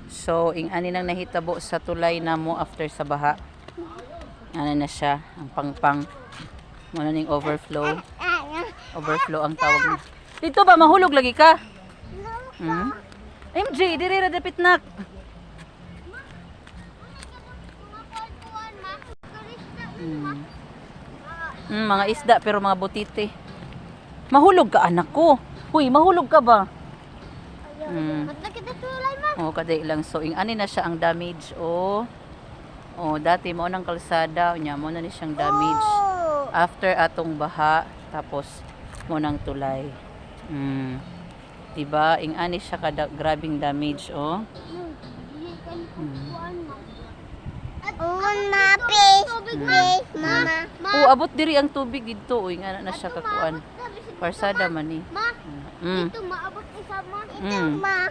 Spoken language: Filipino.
So, ani nang nahitabo sa tulay na mo after sa baha. Ano na siya, ang pangpang. Muna ning overflow. Overflow ang tawag na. Dito ba, mahulog lagi ka? Hmm? MJ, diri ra dapit nak. Mga isda pero mga butite. Mahulog ka anak ko. Uy, mahulog ka ba? Oh, kaday lang. So, ani na siya ang damage. Oh, dati mo nang kalsada. Nya mo na ni siyang damage. After atong baha. Tapos, mo nang tulay. Diba? Ani siya grabing damage. Oh. Mama. Abot diri ang tubig dito. Uy, nga na siya kakuan. Parsada man ni. Ma, dito maabot isa mo. Ito, ma.